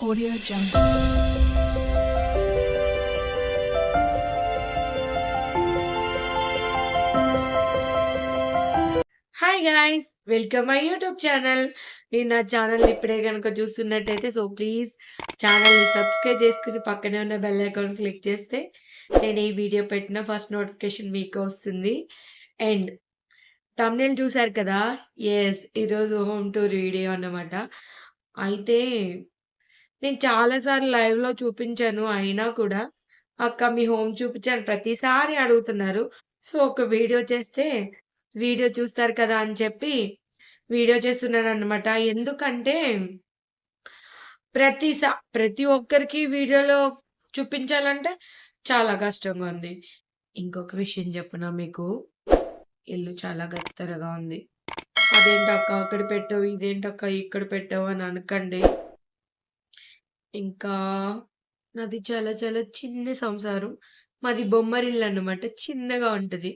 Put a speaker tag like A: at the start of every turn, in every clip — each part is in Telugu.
A: Audio Jungle.
B: Hi guys, welcome my YouTube channel. నేను నా ఛానల్ ఇప్పుడే కనుక చూస్తున్నట్టయితే ప్లీజ్ ఛానల్ని సబ్స్క్రైబ్ చేసుకుని పక్కనే ఉన్న బెల్ ఐకాన్ క్లిక్ చేస్తే నేను ఈ వీడియో పెట్టిన ఫస్ట్ నోటిఫికేషన్ మీకు వస్తుంది. అండ్ థంబ్నెయిల్ చూసారు కదా, ఈరోజు హోమ్ టూర్ వీడియో అన్నమాట. అయితే నేను చాలాసార్లు లైవ్‌లో చూపించాను. అయినా కూడా అక్క మీ హోమ్ చూపించాను ప్రతిసారి అడుగుతున్నారు. సో, ఒక వీడియో చేస్తే వీడియో చూస్తారు కదా అని చెప్పి వీడియో చేస్తున్నానన్నమాట. ఎందుకంటే ప్రతి ఒక్కరికి వీడియోలో చూపించాలంటే చాలా కష్టంగా ఉంది. ఇంకొక విషయం చెప్పనా మీకు? ఇల్లు చాలా గత్తరగా ఉంది. అదేంటక్క అక్కడ పెట్టావు, ఇదేంటక్క ఇక్కడ పెట్టావు అని అనకండి. ఇంకా నాది చాలా చాలా చిన్న సంసారం. మాది బొమ్మరిల్లన్నమాట. చిన్నగా ఉంటది.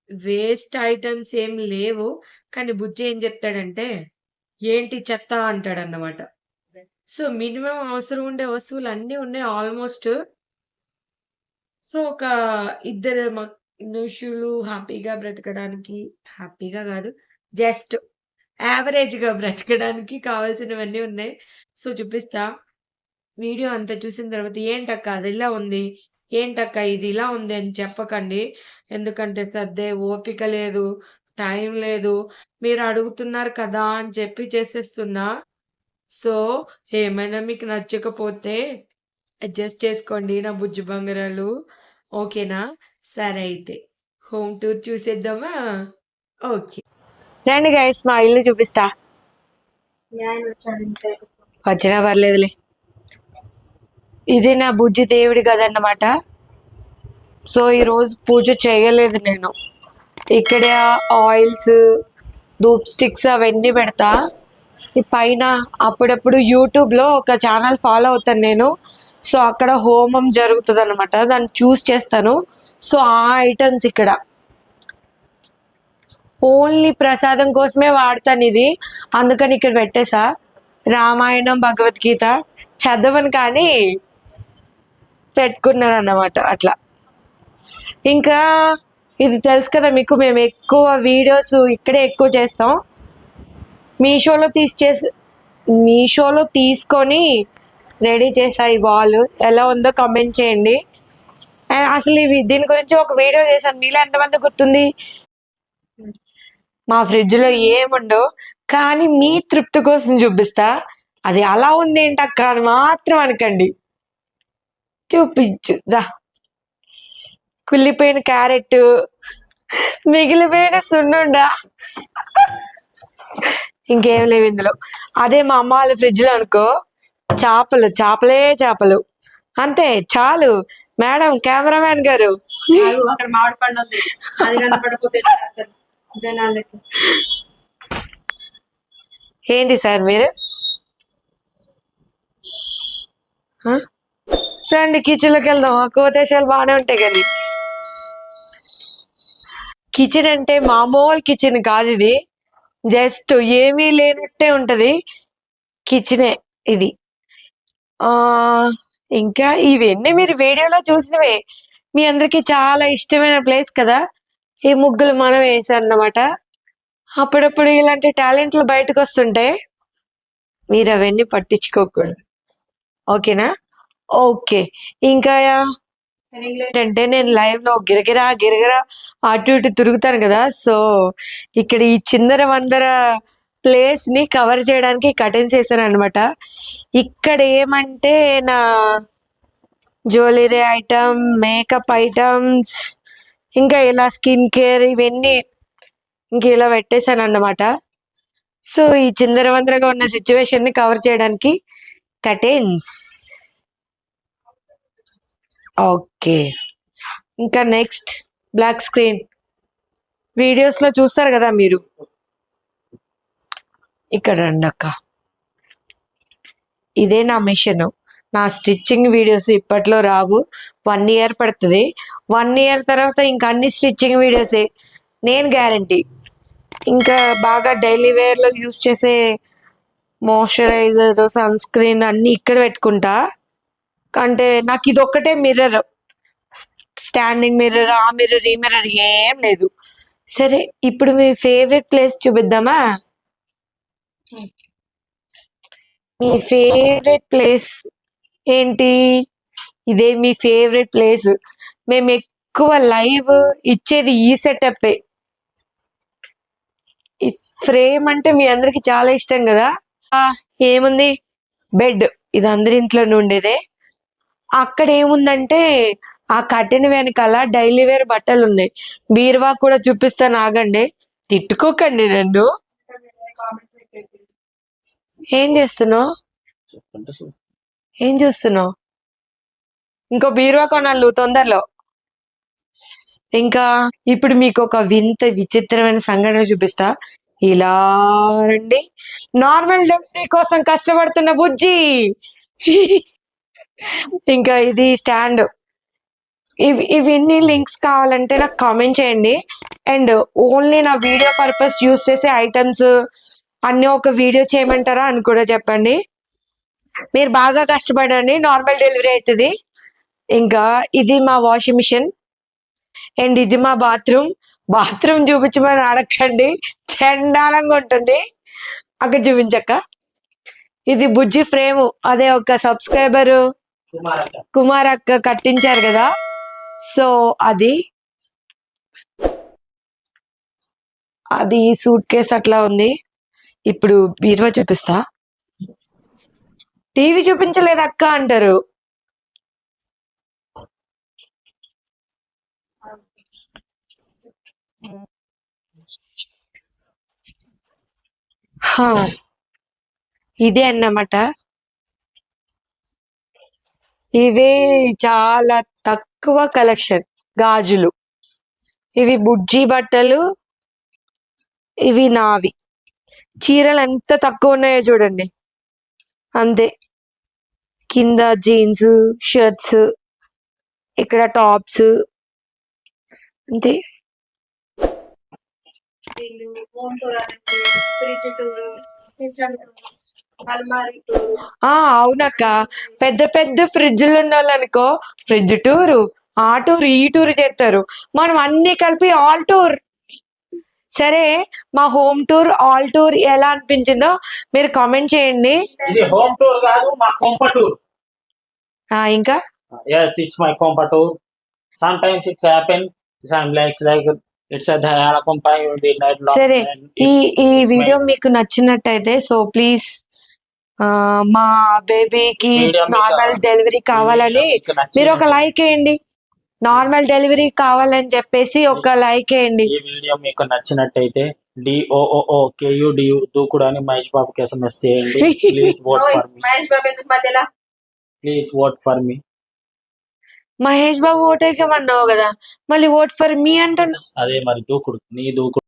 B: వేస్ట్ ఐటెమ్స్ ఏం లేవు. కానీ బుజ్జి ఏం చెప్తాడంటే, "ఏంటి చెత్త" అంటాడన్నమాట. సో, మినిమమ్ అవసరం ఉండే వస్తువులు అన్నీ ఉన్నాయి ఆల్మోస్ట్. సో, ఒక ఇద్దరు మనుషులు హ్యాపీగా బ్రతకడానికి, హ్యాపీగా గాదు, జస్ట్ యావరేజ్‌గా బ్రతకడానికి కావాల్సినవన్నీ ఉన్నాయి. సో, చూపిస్తా. వీడియో అంతా చూసిన తర్వాత ఏంటక్క అది ఇలా ఉంది, ఏంటక్క ఇది ఇలా ఉంది అని చెప్పకండి. ఎందుకంటే సర్దే ఓపిక లేదు, టైం లేదు. మీరు అడుగుతున్నారు కదా అని చెప్పి చేసేస్తున్నా. సో, ఏమైనా మీకు నచ్చకపోతే అడ్జస్ట్ చేసుకోండి నా బుజ్జి బంగారాలు. ఓకేనా? సరే అయితే హోమ్ టూర్ చూసేద్దామా? ఓకే. రండి గైస్, మా ఇల్లు చూపిస్తా. వచ్చినా పర్లేదులే. ఇది నా బుజ్జి దేవుడి గదన్నమాట. సో ఈరోజు పూజ చేయలేదు నేను. ఇక్కడ ఆయిల్స్, ధూప్ స్టిక్స్ అవన్నీ పెడతా. ఈ పైన అప్పుడప్పుడు యూట్యూబ్లో ఒక ఛానల్ ఫాలో అవుతాను నేను. సో అక్కడ హోమం జరుగుతుంది అనమాట, దాన్ని చూస్ చేస్తాను. సో ఆ ఐటమ్స్ ఇక్కడ ఓన్లీ ప్రసాదం కోసమే వాడతాను ఇది. అందుకని ఇక్కడ పెట్టేసా. రామాయణం, భగవద్గీత చదవను కానీ పెట్టుకున్నాను అన్నమాట అట్లా. ఇంకా ఇది తెలుసు కదా మీకు, మేము ఎక్కువ వీడియోస్ ఇక్కడే ఎక్కువ చేస్తాం. మీషోలో తీసుకొని రెడీ చేసా. ఈ వాల్ ఎలా ఉందో కమెంట్ చేయండి. అసలు దీని గురించి ఒక వీడియో చేశాను, మీలో ఎంతమంది గుర్తుంది? మా ఫ్రిడ్జ్లో ఏముండవు కానీ మీ తృప్తి కోసం చూపిస్తా. అది అలా ఉంది ఏంటక్క అని మాత్రం అనకండి. చూపించు రా. కుళ్ళిపోయిన క్యారెట్, మిగిలిపోయిన సున్నుండా, ఇంకేం లేవు ఇందులో. అదే మా అమ్మ వాళ్ళ ఫ్రిడ్జ్ లో అనుకో, చేపలు అంతే చాలు. మేడం, కెమెరామ్యాన్ గారు,
C: అక్కడ మామిడి పండు ఉంది, అది కనపడపోతే జనాలకి.
B: ఏంటి సార్ మీరు? రండి కిచెన్లోకి వెళ్దాం. కోతేశాలు బాగానే ఉంటాయి కదా. కిచెన్ అంటే మామూలు కిచెన్ కాదు ఇది. జస్ట్ ఏమీ లేనట్టే ఉంటది కిచెనే ఇది. ఇంకా ఇవన్నీ మీరు వీడియోలో చూసినవే. మీ అందరికి చాలా ఇష్టమైన ప్లేస్ కదా. ఈ ముగ్గులు మనం వేసారన్నమాట. అప్పుడప్పుడు ఇలాంటి టాలెంట్లు బయటకు వస్తుంటాయి, మీరు అవన్నీ పట్టించుకోకూడదు. ఓకేనా? ఓకే. ఇంకా ఏంటంటే నేను లైవ్ లో గిరగిరా అటు ఇటు తిరుగుతాను కదా. సో ఇక్కడ ఈ చిందర వందర ప్లేస్ ని కవర్ చేయడానికి కర్టెన్స్ వేసాను అనమాట. ఇక్కడ ఏమంటే నా జ్యువెలరీ ఐటమ్, మేకప్ ఐటమ్స్, ఇంకా ఇలా స్కిన్ కేర్ ఇవన్నీ ఇంక ఇలా పెట్టేశాను అన్నమాట. సో ఈ చిందర వందరగా ఉన్న సిచ్యువేషన్ ని కవర్ చేయడానికి కర్టెన్స్. ఓకే. ఇంకా నెక్స్ట్ బ్లాక్ స్క్రీన్ వీడియోస్ లో చూస్తారు కదా మీరు. ఇక్కడ రండి అక్క, ఇదే నా మిషన్. నా స్టిచ్చింగ్ వీడియోస్ ఇప్పట్లో రావు, 1 year పడుతుంది. 1 year తర్వాత ఇంకా అన్ని స్టిచ్చింగ్ వీడియోసే, నేను గ్యారంటీ. ఇంకా బాగా డైలీ వేర్ లో యూస్ చేసే మాయిశ్చరైజర్, సన్ స్క్రీన్ అన్ని ఇక్కడ పెట్టుకుంటా. అంటే నాకు ఇది ఒక్కటే మిర్రర్, స్టాండింగ్ మిర్రర్, ఆ మిర్రర్, ఈ మిర్రర్ ఏం లేదు. సరే, ఇప్పుడు మీ ఫేవరెట్ ప్లేస్ చూపిద్దామా? మీ ఫేవరెట్ ప్లేస్ ఏంటి? ఇదే మీ ఫేవరెట్ ప్లేస్. మేము ఎక్కువ లైవ్ ఇచ్చేది ఈ సెటప్. ఈ ఫ్రేమ్ అంటే మీ అందరికి చాలా ఇష్టం కదా. ఏముంది, బెడ్, ఇది అందరి ఇంట్లోనే ఉండేదే. అక్కడ ఏముందంటే ఆ కట్టెన్ వెనకాల డైలీ వేర్ బట్టలు ఉన్నాయి. బీరువా కూడా చూపిస్తాను, ఆగండి, తిట్టుకోకండి నన్ను. ఏం చేస్తున్నావు? ఏం చూస్తున్నావు? ఇంకో బీరువా కొనాలి తొందరలో. ఇంకా ఇప్పుడు మీకు ఒక వింత విచిత్రమైన సంఘటన చూపిస్తా. ఇలా రండి. నార్మల్ డెలివరీ కోసం కష్టపడుతున్న బుజ్జి. ఇంకా ఇది స్టాండ్. ఇవన్నీ లింక్స్ కావాలంటే నాకు కామెంట్ చేయండి. అండ్ ఓన్లీ నా వీడియో పర్పస్ యూస్ చేసే ఐటమ్స్ అన్ని ఒక వీడియో చేయమంటారా అని కూడా చెప్పండి. మీరు బాగా కష్టపడండి, నార్మల్ డెలివరీ అవుతుంది. ఇంకా ఇది మా వాషింగ్ మిషన్. అండ్ ఇది మా బాత్రూమ్ చూపించమని అడగండి, చండాలంగా ఉంటుంది. అక్కడ చూపించక్క. ఇది బుజ్జి ఫ్రేమ్, అదే ఒక సబ్స్క్రైబర్ కుమార్ అక్క కట్టించారు కదా, సో అది సూట్ కేస్ అట్లా ఉంది. ఇప్పుడు బీరువా చూపిస్తా. టీవీ చూపించలేదు అక్క అంటారు. ఇదే అన్నమాట. ఇవే చాలా తక్కువ కలెక్షన్ గాజులు. ఇవి బుజ్జి బట్టలు, ఇవి నావి. చీరలు ఎంత తక్కువ ఉన్నాయో చూడండి, అంతే. కింద జీన్స్, షర్ట్స్, ఇక్కడ టాప్స్, అంతే. అవునక్క, పెద్ద పెద్ద ఫ్రిడ్జ్లు ఉన్న వాళ్ళనుకో ఫ్రిడ్జ్ టూరు, ఆ టూర్, ఈ టూర్ చేస్తారు. మనం అన్ని కలిపి ఆల్ టూర్. సరే, మా హోమ్ టూర్, ఆల్ టూర్ ఎలా అనిపించిందో మీరు కామెంట్ చేయండి.
A: ఇది హోమ్ టూర్ కాదు, మా కొంప టూర్.
B: ఇంకా
A: yes, it's my compa tour. Sometimes it's happen, sometimes like it's a dhayala compa in the night long.
B: సరే, ఈ వీడియో మీకు నచ్చినట్టయితే సో ప్లీజ్ మా బేబీకి నార్మల్ డెలివరీ కావాలని మీరు ఒక లైక్ వేయండి. నార్మల్ డెలివరీ కావాలని చెప్పేసి ఒక లైక్ వేయండి.
A: ఈ వీడియో మీకు నచ్చినట్టయితే DOOKUDU దూకుడని మహేష్ బాబుకి SMS చేయండి. Please vote for me.
C: Mahesh Babu ఎందుకు మధ్యలో?
A: Please vote for me.
B: Mahesh Babu ఓటేకమన్నావు కదా, మళ్ళీ ఓట్ ఫర్ మీ అంటున్నావు.
A: అదే మరి దూకుడు, నీ దూకుడు.